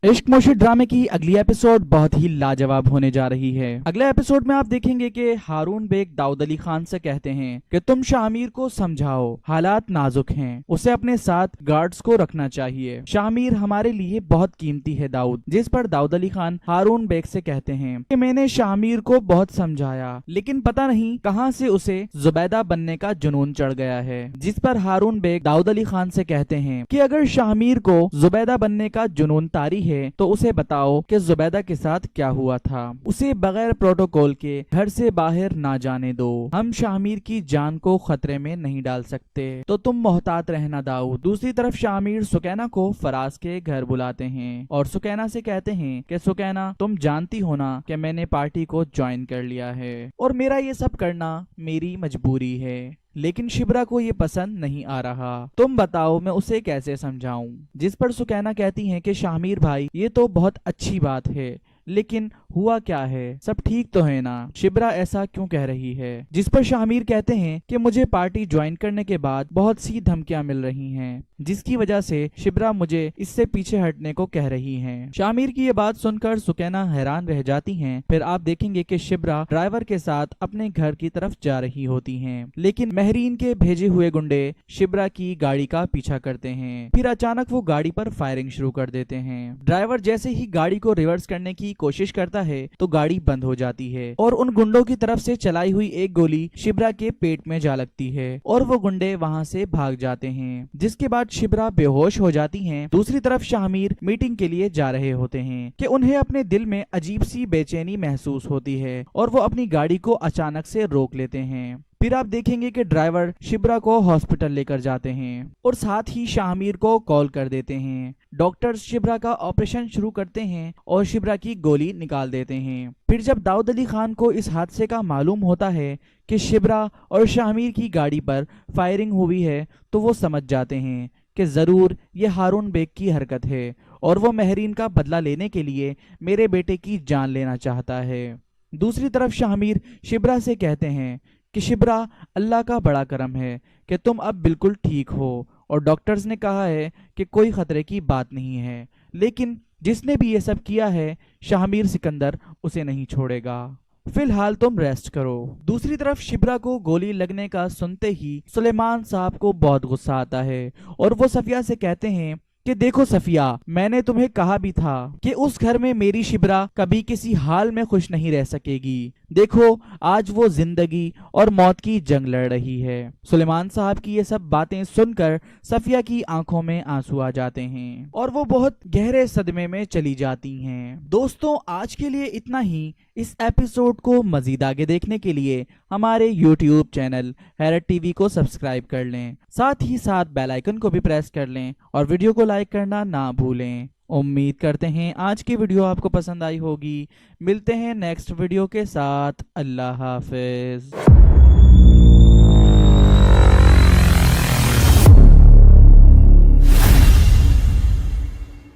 इश्क मोशी ड्रामे की अगली एपिसोड बहुत ही लाजवाब होने जा रही है। अगले एपिसोड में आप देखेंगे कि हारून बेग दाऊद अली खान से कहते हैं कि तुम शाहमीर को समझाओ, हालात नाजुक हैं, उसे अपने साथ गार्ड्स को रखना चाहिए। शाहमीर हमारे लिए बहुत कीमती है दाऊद। जिस पर दाऊद अली खान हारून बेग से कहते हैं कि मैंने शाहमीर को बहुत समझाया, लेकिन पता नहीं कहां से उसे जुबैदा बनने का जुनून चढ़ गया है। जिस पर हारून बेग दाऊद अली खान से कहते हैं कि अगर शाहमीर को जुबैदा बनने का जुनून तारी है तो उसे बताओ कि जुबैदा के साथ क्या हुआ था। उसे बगैर प्रोटोकॉल के घर से बाहर ना जाने दो। हम शाहमीर की जान को खतरे में नहीं डाल सकते, तो तुम मोहतात रहना दाऊद। दूसरी तरफ शाहमीर सुकैना को फराज के घर बुलाते हैं और सुकैना से कहते हैं कि सुकैना, तुम जानती हो ना कि मैंने पार्टी को ज्वाइन कर लिया है और मेरा ये सब करना मेरी मजबूरी है, लेकिन शिब्रा को ये पसंद नहीं आ रहा। तुम बताओ मैं उसे कैसे समझाऊं। जिस पर सुकैना कहती हैं कि शाहमीर भाई, ये तो बहुत अच्छी बात है, लेकिन हुआ क्या है, सब ठीक तो है ना? शिब्रा ऐसा क्यों कह रही है? जिस पर शाहमीर कहते हैं कि मुझे पार्टी ज्वाइन करने के बाद बहुत सी धमकियां मिल रही हैं, जिसकी वजह से शिब्रा मुझे इससे पीछे हटने को कह रही हैं। शाहमीर की ये बात सुनकर सुकैना हैरान रह जाती हैं। फिर आप देखेंगे कि शिब्रा ड्राइवर के साथ अपने घर की तरफ जा रही होती हैं, लेकिन महरीन के भेजे हुए गुंडे शिब्रा की गाड़ी का पीछा करते हैं। फिर अचानक वो गाड़ी पर फायरिंग शुरू कर देते हैं। ड्राइवर जैसे ही गाड़ी को रिवर्स करने की कोशिश करता है तो गाड़ी बंद हो जाती है और उन गुंडों की तरफ से चलाई हुई एक गोली शिब्रा के पेट में जा लगती है और वो गुंडे वहां से भाग जाते हैं, जिसके बाद शिब्रा बेहोश हो जाती हैं। दूसरी तरफ शाहमीर मीटिंग के लिए जा रहे होते हैं कि उन्हें अपने दिल में अजीब सी बेचैनी महसूस होती है और वो अपनी गाड़ी को अचानक से रोक लेते हैं। फिर आप देखेंगे कि ड्राइवर शिब्रा को हॉस्पिटल लेकर जाते हैं और साथ ही शाहमीर को कॉल कर देते हैं। डॉक्टर्स शिब्रा का ऑपरेशन शुरू करते हैं और शिब्रा की गोली निकाल देते हैं। फिर जब दाऊद अली खान को इस हादसे का मालूम होता है कि शिब्रा और शाहमीर की गाड़ी पर फायरिंग हुई है, तो वो समझ जाते हैं कि जरूर ये हारून बेग की हरकत है और वो महरीन का बदला लेने के लिए मेरे बेटे की जान लेना चाहता है। दूसरी तरफ शाहमीर शिब्रा से कहते हैं कि शिब्रा, अल्लाह का बड़ा करम है कि तुम अब बिल्कुल ठीक हो और डॉक्टर्स ने कहा है कि कोई खतरे की बात नहीं है, लेकिन जिसने भी ये सब किया है शाहमीर सिकंदर उसे नहीं छोड़ेगा। फिलहाल तुम रेस्ट करो। दूसरी तरफ शिब्रा को गोली लगने का सुनते ही सुलेमान साहब को बहुत गुस्सा आता है और वो सफिया से कहते हैं कि देखो सफिया, मैंने तुम्हें कहा भी था कि उस घर में मेरी शिब्रा कभी किसी हाल में खुश नहीं रह सकेगी। देखो आज वो जिंदगी और मौत की जंग लड़ रही है। सुलेमान साहब की ये सब बातें सुनकर सफिया की आंखों में आंसू आ जाते हैं और वो बहुत गहरे सदमे में चली जाती हैं। दोस्तों, आज के लिए इतना ही। इस एपिसोड को मजीद आगे देखने के लिए हमारे YouTube चैनल हैरत टीवी को सब्सक्राइब कर लें, साथ ही साथ बेल आइकन को भी प्रेस कर लें और वीडियो को लाइक करना ना भूलें। उम्मीद करते हैं आज की वीडियो आपको पसंद आई होगी। मिलते हैं नेक्स्ट वीडियो के साथ। अल्लाह हाफिज।